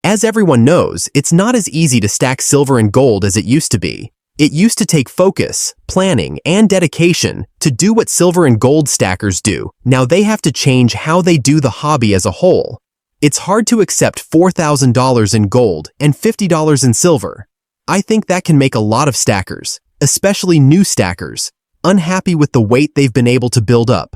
As everyone knows, it's not as easy to stack silver and gold as it used to be. It used to take focus, planning, and dedication to do what silver and gold stackers do. Now they have to change how they do the hobby as a whole. It's hard to accept $4,000 in gold and $50 in silver. I think that can make a lot of stackers, especially new stackers, unhappy with the weight they've been able to build up.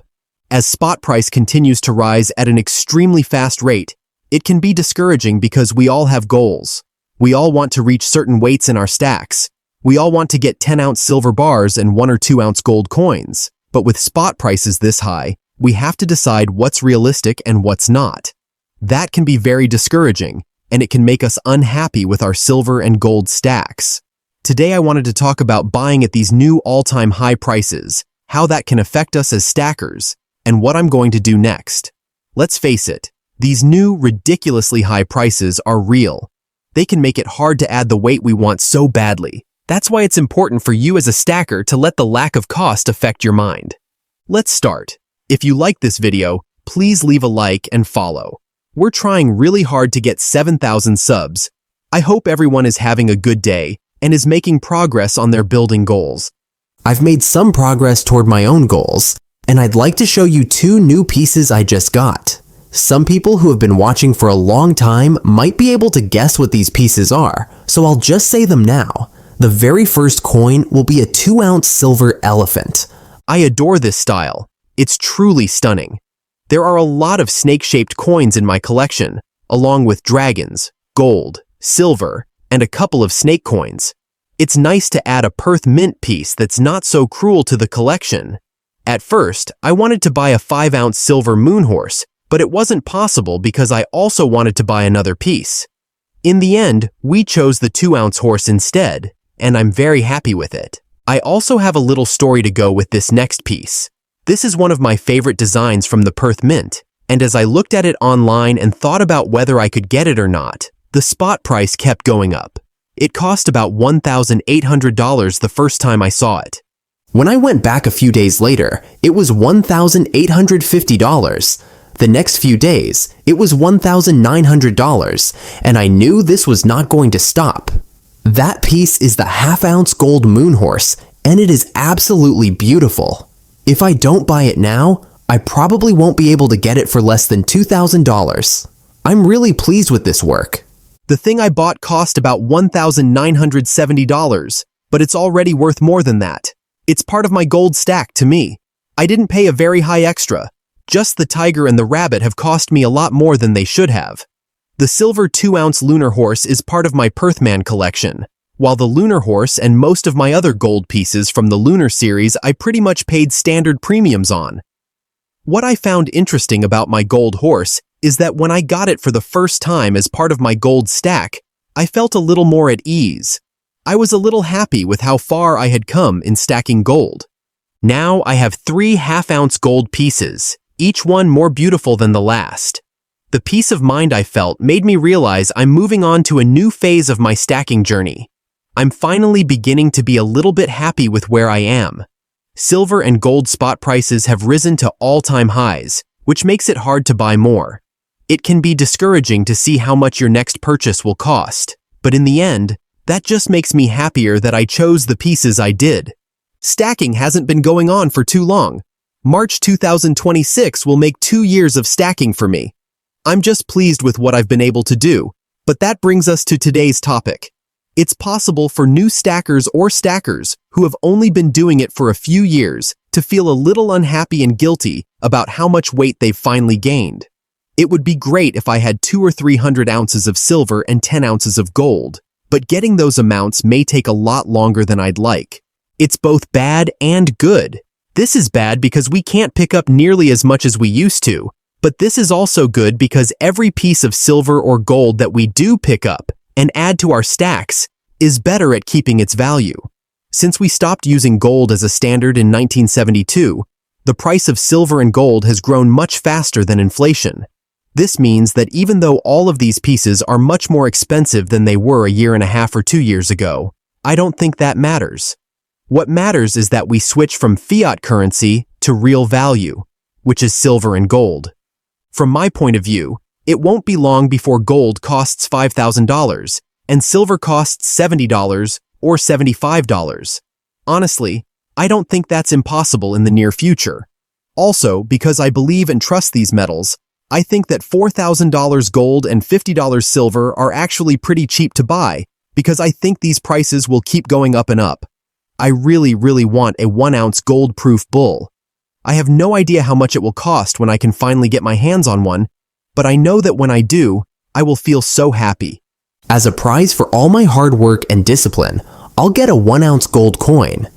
As spot price continues to rise at an extremely fast rate, it can be discouraging because we all have goals. We all want to reach certain weights in our stacks. We all want to get 10-ounce silver bars and 1 or 2-ounce gold coins. But with spot prices this high, we have to decide what's realistic and what's not. That can be very discouraging, and it can make us unhappy with our silver and gold stacks. Today I wanted to talk about buying at these new all-time high prices, how that can affect us as stackers, and what I'm going to do next. Let's face it, these new, ridiculously high prices are real. They can make it hard to add the weight we want so badly. That's why it's important for you as a stacker to let the lack of cost affect your mind. Let's start. If you like this video, please leave a like and follow. We're trying really hard to get 7,000 subs. I hope everyone is having a good day and is making progress on their building goals. I've made some progress toward my own goals, and I'd like to show you 2 new pieces I just got. Some people who have been watching for a long time might be able to guess what these pieces are, so I'll just say them now. The very first coin will be a 2-ounce silver elephant. I adore this style. It's truly stunning. There are a lot of snake-shaped coins in my collection, along with dragons, gold, silver, and a couple of snake coins. It's nice to add a Perth Mint piece that's not so cruel to the collection. At first, I wanted to buy a 5-ounce silver moon horse, but it wasn't possible because I also wanted to buy another piece. In the end, we chose the 2-ounce horse instead, and I'm very happy with it. I also have a little story to go with this next piece. This is one of my favorite designs from the Perth Mint, and as I looked at it online and thought about whether I could get it or not, the spot price kept going up. It cost about $1,800 the first time I saw it. When I went back a few days later, it was $1,850. The next few days, it was $1,900, and I knew this was not going to stop. That piece is the 1/2-ounce gold moon horse, and it is absolutely beautiful. If I don't buy it now, I probably won't be able to get it for less than $2,000. I'm really pleased with this work. The thing I bought cost about $1,970, but it's already worth more than that. It's part of my gold stack to me. I didn't pay a very high extra. Just the tiger and the rabbit have cost me a lot more than they should have. The silver 2-ounce lunar horse is part of my Perthman collection, while the lunar horse and most of my other gold pieces from the lunar series I pretty much paid standard premiums on. What I found interesting about my gold horse is that when I got it for the first time as part of my gold stack, I felt a little more at ease. I was a little happy with how far I had come in stacking gold. Now I have 3 1/2-ounce gold pieces, each one more beautiful than the last. The peace of mind I felt made me realize I'm moving on to a new phase of my stacking journey. I'm finally beginning to be a little bit happy with where I am. Silver and gold spot prices have risen to all-time highs, which makes it hard to buy more. It can be discouraging to see how much your next purchase will cost, but in the end, that just makes me happier that I chose the pieces I did. Stacking hasn't been going on for too long. March 2026 will make 2 years of stacking for me. I'm just pleased with what I've been able to do, but that brings us to today's topic. It's possible for new stackers or stackers who have only been doing it for a few years to feel a little unhappy and guilty about how much weight they've finally gained. It would be great if I had 200 or 300 ounces of silver and 10 ounces of gold, but getting those amounts may take a lot longer than I'd like. It's both bad and good. This is bad because we can't pick up nearly as much as we used to, but this is also good because every piece of silver or gold that we do pick up and add to our stacks is better at keeping its value. Since we stopped using gold as a standard in 1972, the price of silver and gold has grown much faster than inflation. This means that even though all of these pieces are much more expensive than they were a year and a half or 2 years ago, I don't think that matters. What matters is that we switch from fiat currency to real value, which is silver and gold. From my point of view, It won't be long before gold costs $5,000 and silver costs $70 or $75. Honestly, I don't think that's impossible in the near future. Also, because I believe and trust these metals, I think that $4,000 gold and $50 silver are actually pretty cheap to buy because I think these prices will keep going up and up. I really want a 1-ounce gold-proof bull. I have no idea how much it will cost when I can finally get my hands on one, but I know that when I do, I will feel so happy. As a prize for all my hard work and discipline, I'll get a 1-ounce gold coin.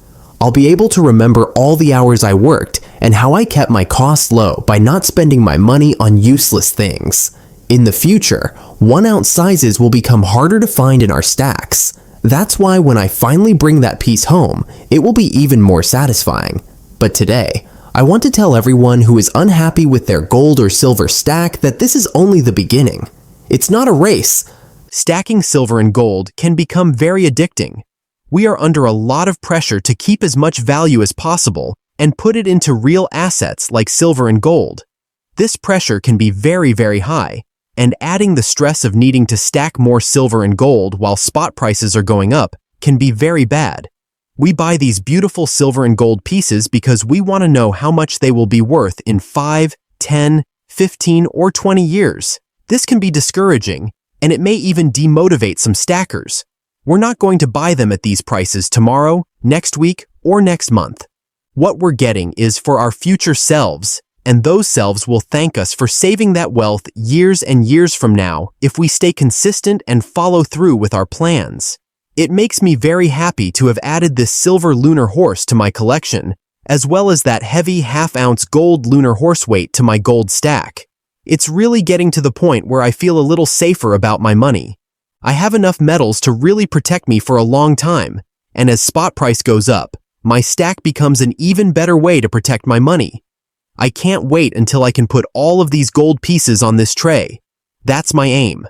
I'll be able to remember all the hours I worked and how I kept my costs low by not spending my money on useless things. In the future, 1-ounce sizes will become harder to find in our stacks. That's why when I finally bring that piece home, it will be even more satisfying. But today, I want to tell everyone who is unhappy with their gold or silver stack that this is only the beginning. It's not a race. Stacking silver and gold can become very addicting. We are under a lot of pressure to keep as much value as possible and put it into real assets like silver and gold. This pressure can be very high, and adding the stress of needing to stack more silver and gold while spot prices are going up can be very bad. We buy these beautiful silver and gold pieces because we want to know how much they will be worth in 5, 10, 15, or 20 years. This can be discouraging, and it may even demotivate some stackers. We're not going to buy them at these prices tomorrow, next week, or next month. What we're getting is for our future selves, and those selves will thank us for saving that wealth years and years from now if we stay consistent and follow through with our plans. It makes me very happy to have added this silver lunar horse to my collection, as well as that heavy half-ounce gold lunar horse weight to my gold stack. It's really getting to the point where I feel a little safer about my money. I have enough metals to really protect me for a long time, and as spot price goes up, my stack becomes an even better way to protect my money. I can't wait until I can put all of these gold pieces on this tray. That's my aim.